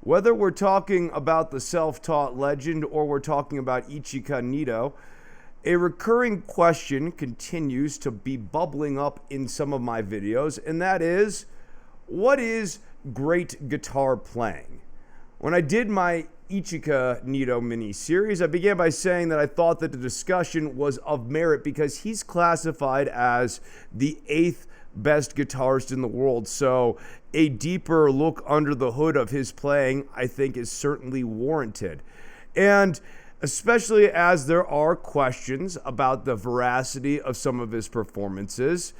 Whether we're talking about the self-taught legend or we're talking about Ichika Nito, a recurring question continues to be bubbling up in some of my videos, and that is, what is great guitar playing? When I did my Ichika Nito mini-series, I began by saying that I thought that the discussion was of merit because he's classified as the 8th best guitarist in the world. So a deeper look under the hood of his playing, I think, is certainly warranted. And especially as there are questions about the veracity of some of his performances,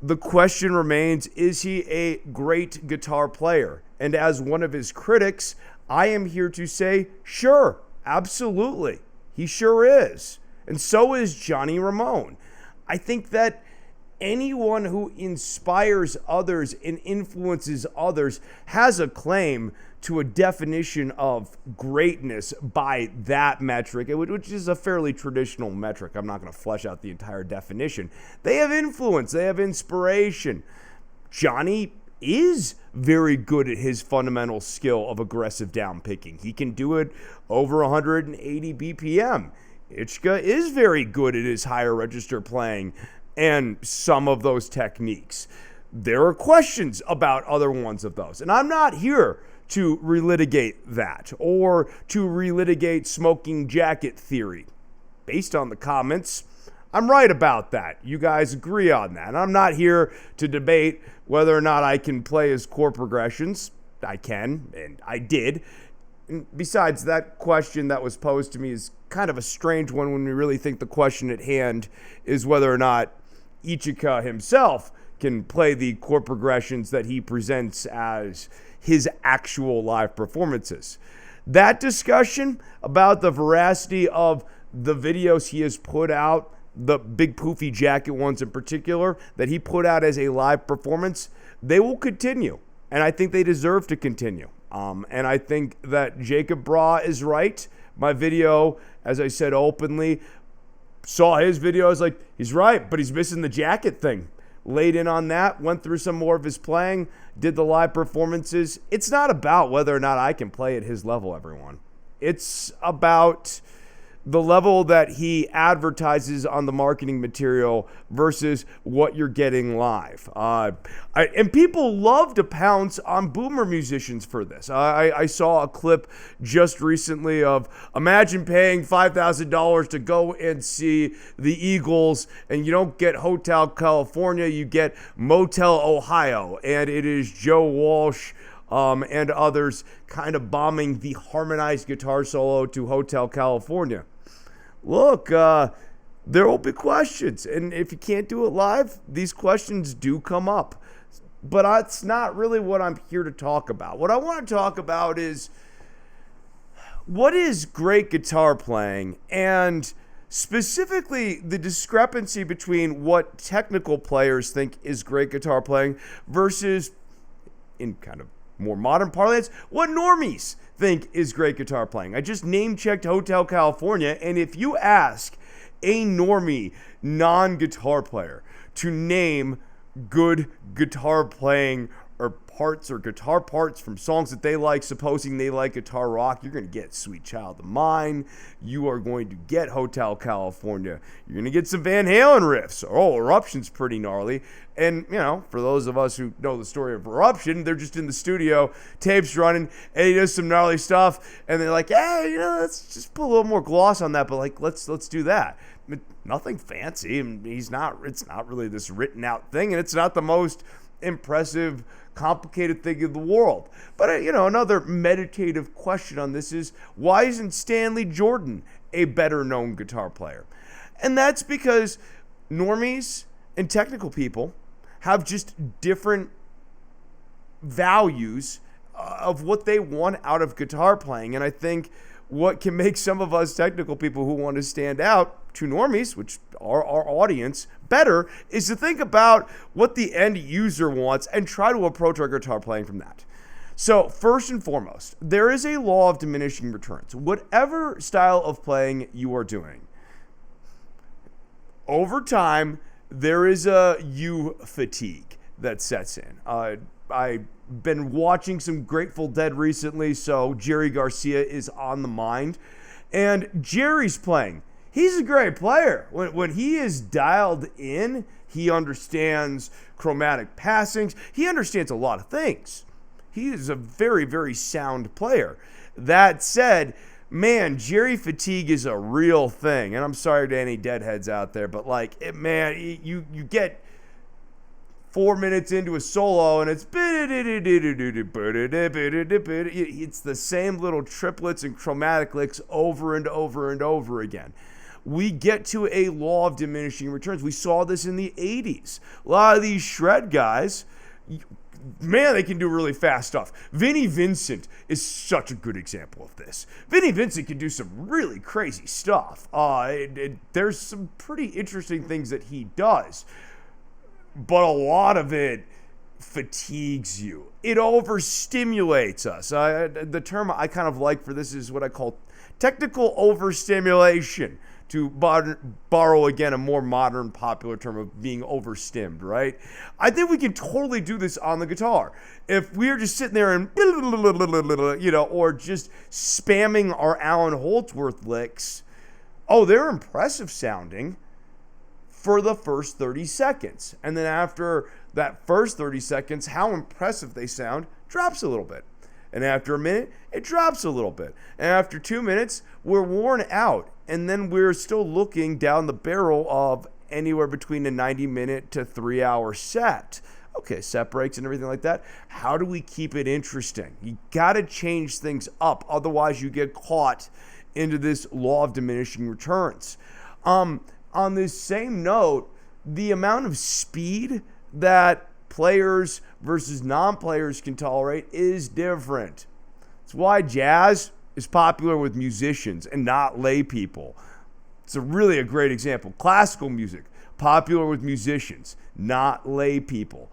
the question remains, is he a great guitar player? And as one of his critics, I am here to say, sure, absolutely. He sure is. And so is Johnny Ramone. I think that anyone who inspires others and influences others has a claim to a definition of greatness by that metric, which is a fairly traditional metric. I'm not going to flesh out the entire definition. They have influence. They have inspiration. Johnny is very good at his fundamental skill of aggressive down picking. He can do it over 180 BPM. Ichika is very good at his higher register playing and some of those techniques. There are questions about other ones of those, and I'm not here to relitigate that or to relitigate smoking jacket theory. Based on the comments, I'm right about that. You guys agree on that. And I'm not here to debate whether or not I can play his chord progressions. I can, and I did. And besides, that question that was posed to me is kind of a strange one when we really think the question at hand is whether or not Ichika himself can play the chord progressions that he presents as his actual live performances. That discussion about the veracity of the videos he has put out, the big poofy jacket ones in particular, that he put out as a live performance, they will continue. And I think they deserve to continue. And I think that Jacob Bra is right. My video, as I said openly, saw his video. I was like, he's right, but he's missing the jacket thing. Laid in on that, went through some more of his playing, did the live performances. It's not about whether or not I can play at his level, everyone. It's about the level that he advertises on the marketing material versus what you're getting live. And people love to pounce on boomer musicians for this. I saw a clip just recently of, imagine paying $5,000 to go and see the Eagles, and you don't get Hotel California, you get Motel Ohio, and it is Joe Walsh and others kind of bombing the harmonized guitar solo to Hotel California. Look, there will be questions, and if you can't do it live, these questions do come up. But that's not really what I'm here to talk about. What I want to talk about is, what is great guitar playing, and specifically the discrepancy between what technical players think is great guitar playing versus, in kind of more modern parlance, what normies think is great guitar playing. I just name-checked Hotel California, and if you ask a normie non-guitar player to name good guitar playing or parts or guitar parts from songs that they like, supposing they like guitar rock, you're going to get Sweet Child of Mine. You are going to get Hotel California. You're going to get some Van Halen riffs. Oh, Eruption's pretty gnarly. And, you know, for those of us who know the story of Eruption, they're just in the studio, tapes running, and he does some gnarly stuff, and they're like, hey, you know, let's just put a little more gloss on that, but, like, let's do that. But nothing fancy, and it's not really this written out thing, and it's not the most impressive, complicated thing in the world. But, you know, another meditative question on this is, why isn't Stanley Jordan a better known guitar player? And that's because normies and technical people have just different values of what they want out of guitar playing. And I think what can make some of us technical people who want to stand out to normies, which are our audience, better, is to think about what the end user wants and try to approach our guitar playing from that. So first and foremost, there is a law of diminishing returns. Whatever style of playing you are doing, over time, there is a fatigue that sets in. I been watching some Grateful Dead recently, so Jerry Garcia is on the mind. And Jerry's playing. He's a great player. When he is dialed in, he understands chromatic passings. He understands a lot of things. He is a very, very sound player. That said, man, Jerry fatigue is a real thing. And I'm sorry to any Deadheads out there, but you get 4 minutes into a solo and it's the same little triplets and chromatic licks over and over and over again. We get to a law of diminishing returns. We saw this in the 80s. A lot of these shred guys, man, they can do really fast stuff. Vinnie Vincent is such a good example of this. Vinnie Vincent can do some really crazy stuff. There's some pretty interesting things that he does, but a lot of it fatigues you. It overstimulates us. The term I kind of like for this is what I call technical overstimulation, to borrow again a more modern popular term of being overstimmed, right? I think we can totally do this on the guitar. If we're just sitting there and, or just spamming our Alan Holdsworth licks, they're impressive sounding for the first 30 seconds. And then after that first 30 seconds, how impressive they sound drops a little bit. And after a minute, it drops a little bit. And after 2 minutes, we're worn out. And then we're still looking down the barrel of anywhere between a 90-minute to 3-hour set. Okay, set breaks and everything like that. How do we keep it interesting? You got to change things up. Otherwise, you get caught into this law of diminishing returns. On this same note, the amount of speed that players versus non-players can tolerate is different. It's why jazz is popular with musicians and not lay people. It's really a great example. Classical music, popular with musicians, not lay people.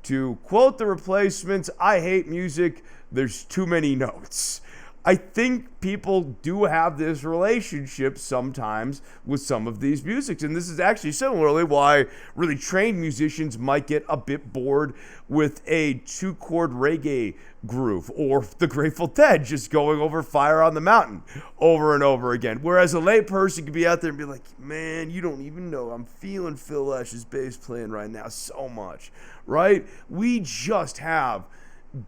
To quote the Replacements, I hate music, there's too many notes. I think people do have this relationship sometimes with some of these musics. And this is actually similarly why really trained musicians might get a bit bored with a 2-chord reggae groove, or the Grateful Dead just going over Fire on the Mountain over and over again. Whereas a lay person could be out there and be like, man, you don't even know. I'm feeling Phil Lesh's bass playing right now so much, right? We just have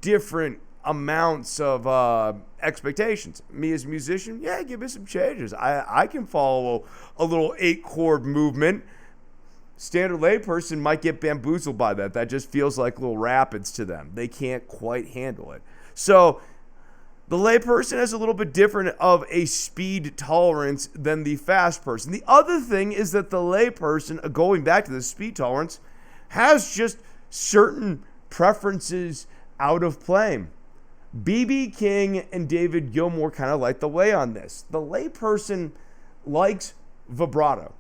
different amounts of expectations. Me as a musician, give me some changes. I can follow a little 8-chord movement. Standard layperson might get bamboozled by that. That just feels like little rapids to them. They can't quite handle it. So the layperson has a little bit different of a speed tolerance than the fast person. The other thing is that the layperson, going back to the speed tolerance, has just certain preferences out of playing. B.B. King and David Gilmour kind of light the way on this. The layperson likes vibrato.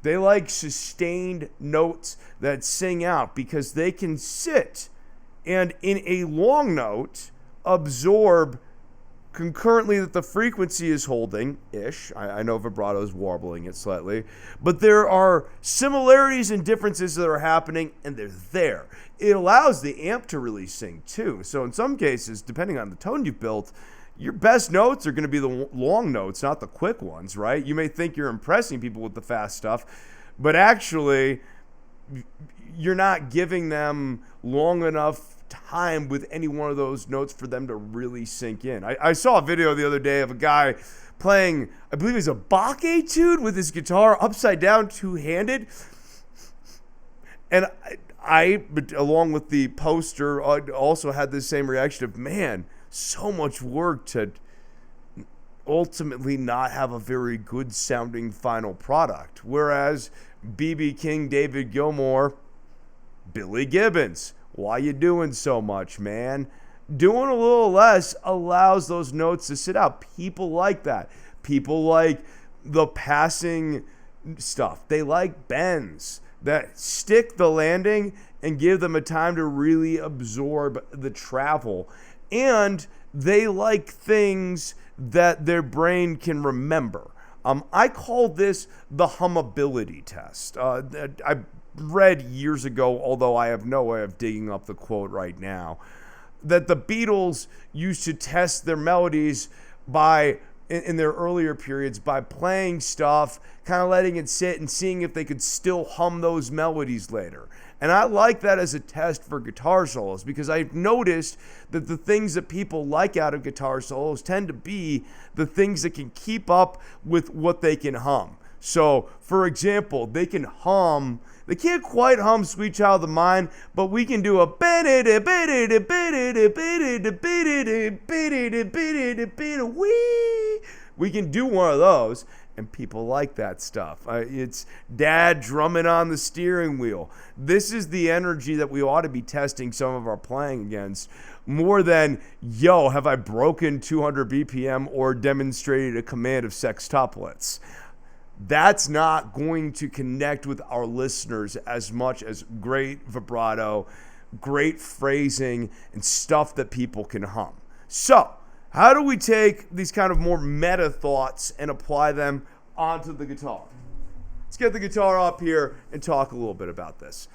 They like sustained notes that sing out because they can sit and in a long note absorb concurrently that the frequency is holding-ish. I know vibrato is warbling it slightly. But there are similarities and differences that are happening, and they're there. It allows the amp to really sing, too. So in some cases, depending on the tone you've built, your best notes are going to be the long notes, not the quick ones, right? You may think you're impressing people with the fast stuff, but actually, you're not giving them long enough time with any one of those notes for them to really sink in. I saw a video the other day of a guy playing, I believe it's a Bach etude with his guitar upside down, two-handed. And I, along with the poster, also had the same reaction of, man, so much work to ultimately not have a very good sounding final product. Whereas B.B. King, David Gilmour, Billy Gibbons, why you doing so much, man? Doing a little less allows those notes to sit out. People like that. People like the passing stuff. They like bends that stick the landing and give them a time to really absorb the travel. And they like things that their brain can remember. I call this the hummability test. I read years ago, although I have no way of digging up the quote right now, that the Beatles used to test their melodies by, in their earlier periods, by playing stuff, kind of letting it sit and seeing if they could still hum those melodies later. And I like that as a test for guitar solos, because I've noticed that the things that people like out of guitar solos tend to be the things that can keep up with what they can hum. So, for example, they can't quite hum Sweet Child of Mine, but we can do a we can do one of those, and people like that stuff. It's dad drumming on the steering wheel. This is the energy that we ought to be testing some of our playing against, more than, yo, have I broken 200 BPM or demonstrated a command of sextuplets. That's not going to connect with our listeners as much as great vibrato, great phrasing, and stuff that people can hum. So, how do we take these kind of more meta thoughts and apply them onto the guitar? Let's get the guitar up here and talk a little bit about this.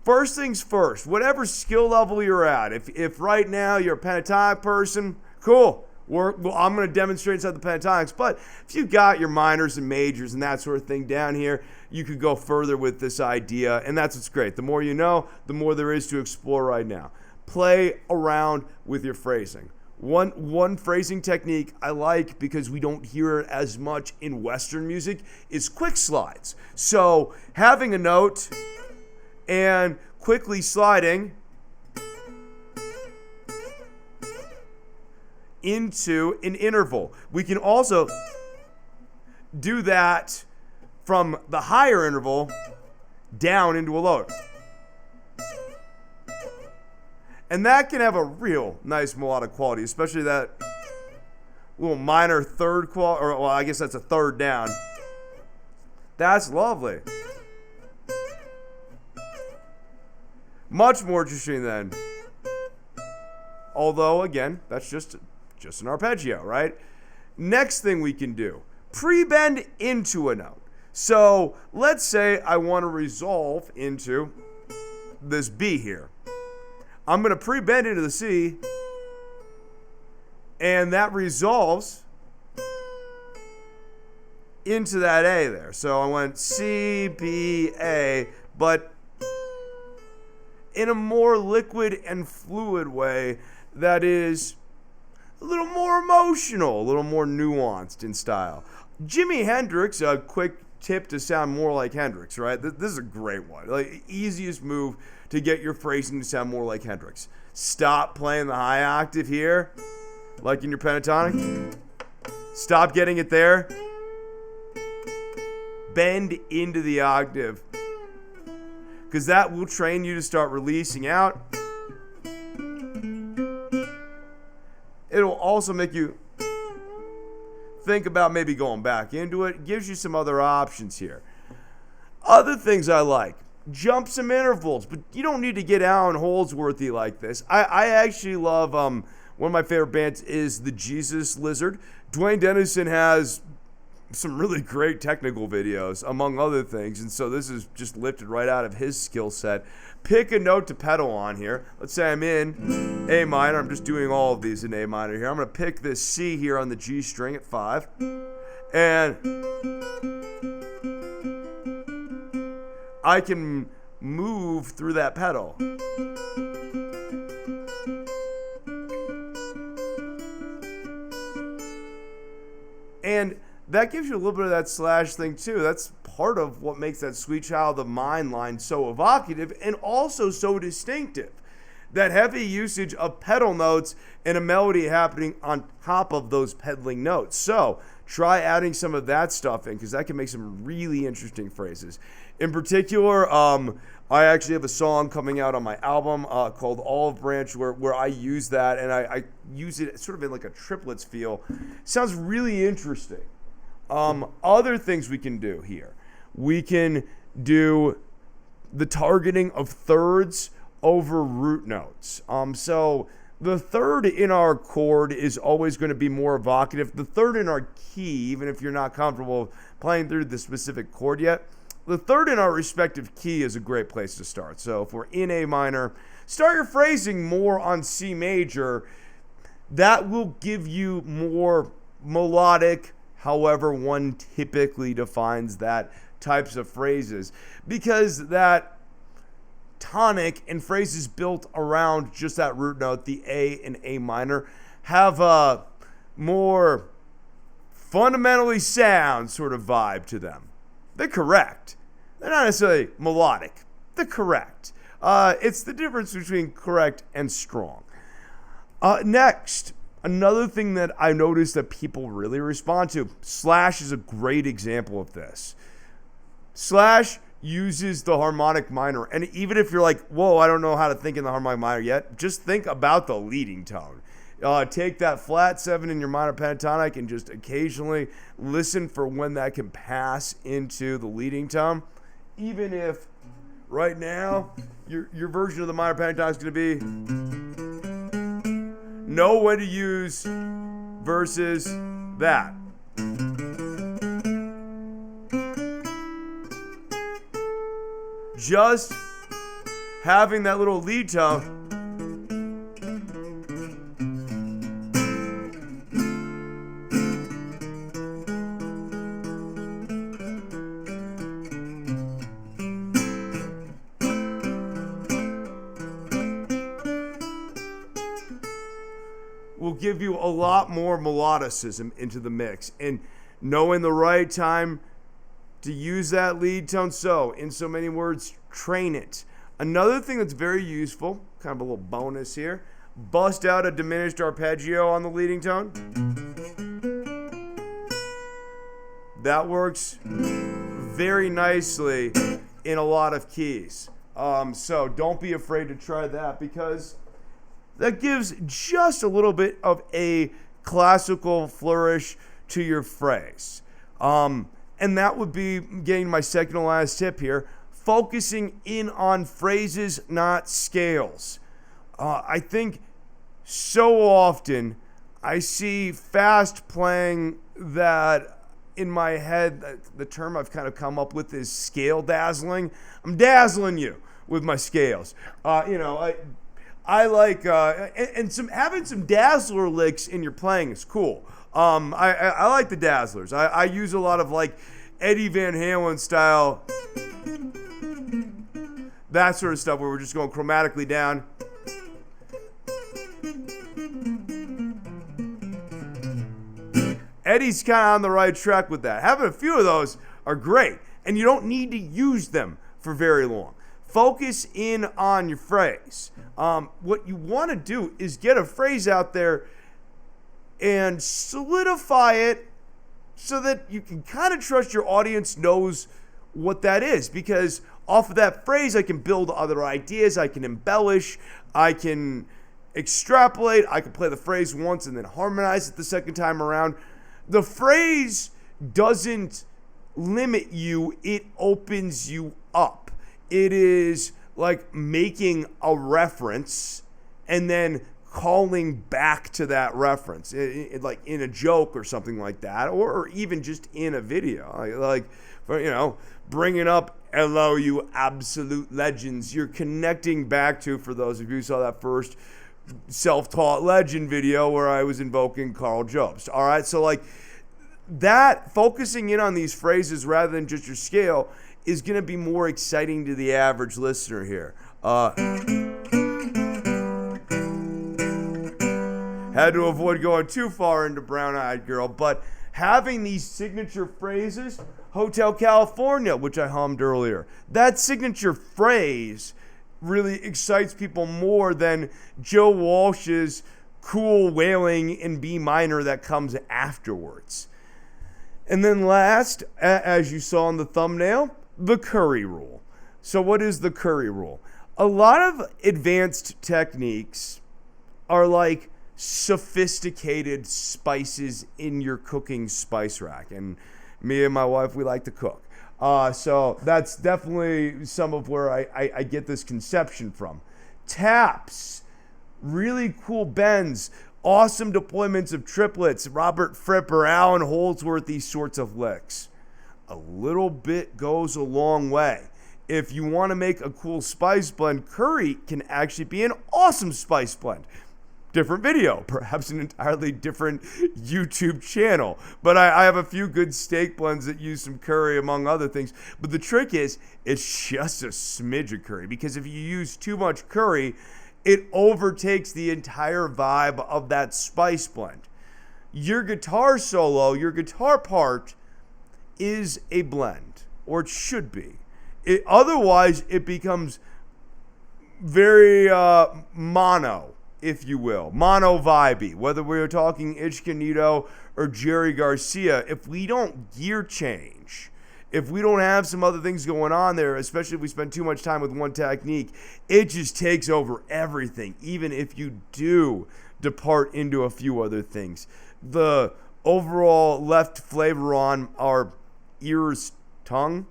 First things first, whatever skill level you're at, if right now you're a pentatonic person, cool. I'm going to demonstrate inside the pentatonics, but if you've got your minors and majors and that sort of thing down here, you could go further with this idea, and that's what's great. The more you know, the more there is to explore right now. Play around with your phrasing. One phrasing technique I like, because we don't hear it as much in Western music, is quick slides. So having a note and quickly sliding into an interval. We can also do that from the higher interval down into a lower. And that can have a real nice melodic quality, especially that little minor third quality, or well, I guess that's a third down. That's lovely. Much more interesting than, although again, that's just an arpeggio, right? Next thing we can do, pre-bend into a note. So let's say I want to resolve into this B here. I'm going to pre-bend into the C, and that resolves into that A there. So I went C, B, A, but in a more liquid and fluid way that is a little more emotional, a little more nuanced in style. Jimi Hendrix, a quick tip to sound more like Hendrix, right? This is a great one. Like, easiest move to get your phrasing to sound more like Hendrix. Stop playing the high octave here, like in your pentatonic. Stop getting it there. Bend into the octave, because that will train you to start releasing out. It'll also make you think about maybe going back into it. It gives you some other options here. Other things I like, jump some intervals, but you don't need to get Alan Holdsworthy like this. I actually love, one of my favorite bands is the Jesus Lizard. Dwayne Dennison has some really great technical videos, among other things, and so this is just lifted right out of his skill set. Pick a note to pedal on here. Let's say I'm in A minor. I'm just doing all of these in A minor here. I'm going to pick this C here on the G string at 5, and I can move through that pedal. And that gives you a little bit of that slash thing too. That's part of what makes that Sweet Child of Mine line so evocative and also so distinctive. That heavy usage of pedal notes and a melody happening on top of those pedaling notes. So try adding some of that stuff in, because that can make some really interesting phrases. In particular, I actually have a song coming out on my album called Olive Branch where I use that, and I use it sort of in like a triplets feel. Sounds really interesting. Other things we can do here. We can do the targeting of thirds over root notes. So the third in our chord is always going to be more evocative. The third in our key, even if you're not comfortable playing through the specific chord yet, the third in our respective key is a great place to start. So if we're in A minor, start your phrasing more on C major. That will give you more melodic, however one typically defines that, types of phrases, because that tonic and phrases built around just that root note, the A and A minor, have a more fundamentally sound sort of vibe to them. They're correct. They're not necessarily melodic. They're correct. It's the difference between correct and strong. Next, another thing that I noticed that people really respond to, Slash is a great example of this. Slash uses the harmonic minor, and even if you're like, whoa, I don't know how to think in the harmonic minor yet, just think about the leading tone. Take that flat 7 in your minor pentatonic and just occasionally listen for when that can pass into the leading tone. Even if right now your version of the minor pentatonic is going to be, know when to use versus that. Just having that little lead tone will give you a lot more melodicism into the mix, and knowing the right time to use that lead tone. So, in so many words, train it. Another thing that's very useful, kind of a little bonus here, bust out a diminished arpeggio on the leading tone. That works very nicely in a lot of keys. So don't be afraid to try that, because that gives just a little bit of a classical flourish to your phrase. And that would be getting my second to last tip here, focusing in on phrases, not scales. I think so often I see fast playing that in my head, the term I've kind of come up with is scale dazzling. I'm dazzling you with my scales. I like and having some dazzler licks in your playing is cool. I like the dazzlers. I use a lot of like Eddie Van Halen style, that sort of stuff, where we're just going chromatically down. Eddie's kind of on the right track with that. Having a few of those are great, and you don't need to use them for very long. Focus in on your phrase. What you want to do is get a phrase out there and solidify it so that you can kind of trust your audience knows what that is. Because off of that phrase, I can build other ideas, I can embellish, I can extrapolate, I can play the phrase once and then harmonize it the second time around. The phrase doesn't limit you, it opens you up. It is like making a reference and then calling back to that reference, like in a joke or something like that, or even just in a video, like bringing up "Hello, you absolute legends." You're connecting back to, for those of you who saw that first self-taught legend video where I was invoking Carl Jobst. All right, so like that, focusing in on these phrases rather than just your scale is going to be more exciting to the average listener here. Had to avoid going too far into Brown Eyed Girl, but having these signature phrases, Hotel California, which I hummed earlier, that signature phrase really excites people more than Joe Walsh's cool wailing in B minor that comes afterwards. And then last, as you saw in the thumbnail, the Curry rule. So what is the Curry rule? A lot of advanced techniques are like sophisticated spices in your cooking spice rack. And me and my wife, we like to cook. So that's definitely some of where I get this conception from. Taps, really cool bends, awesome deployments of triplets, Robert Fripp or Alan Holdsworth, these sorts of licks. a little bit goes a long way. If you want to make a cool spice blend, curry can actually be an awesome spice blend. Different video, perhaps an entirely different YouTube channel. But I have a few good steak blends that use some curry, among other things. But the trick is, it's just a smidge of curry, because if you use too much curry, it overtakes the entire vibe of that spice blend. Your guitar solo, your guitar part, is a blend, or it should be. Otherwise, it becomes very mono, if you will, mono vibey. Whether we're talking Ichika, Nito, or Jerry Garcia, if we don't gear change, if we don't have some other things going on there, especially if we spend too much time with one technique, it just takes over everything, even if you do depart into a few other things. The overall left flavor on our ears, tongue,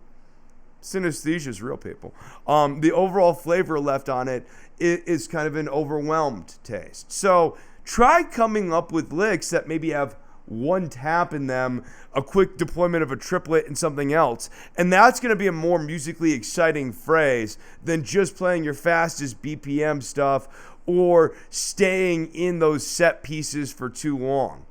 synesthesia is real, people. The overall flavor left on it is kind of an overwhelmed taste. So try coming up with licks that maybe have one tap in them, a quick deployment of a triplet and something else. And that's going to be a more musically exciting phrase than just playing your fastest BPM stuff or staying in those set pieces for too long.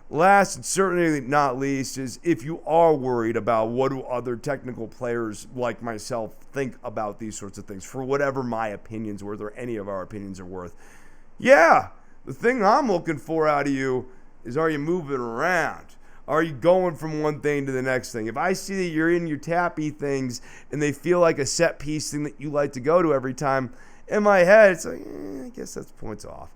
Last and certainly not least is, if you are worried about what do other technical players like myself think about these sorts of things, for whatever my opinion's worth or any of our opinions are worth, yeah, the thing I'm looking for out of you is, are you moving around? Are you going from one thing to the next thing? If I see that you're in your tappy things and they feel like a set piece thing that you like to go to every time, in my head, it's like, I guess that's points off.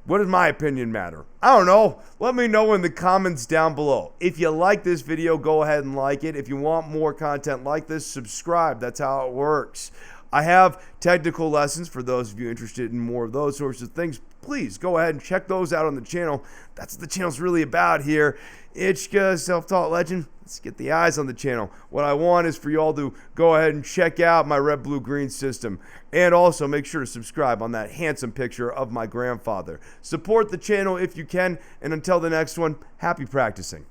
What does my opinion matter? I don't know. Let me know in the comments down below. If you like this video, go ahead and like it. If you want more content like this, subscribe. That's how it works. I have technical lessons for those of you interested in more of those sorts of things. Please go ahead and check those out on the channel. That's what the channel's really about here. Ichika, self-taught legend. Let's get the eyes on the channel. What I want is for you all to go ahead and check out my red, blue, green system. And also make sure to subscribe on that handsome picture of my grandfather. Support the channel if you can. And until the next one, happy practicing.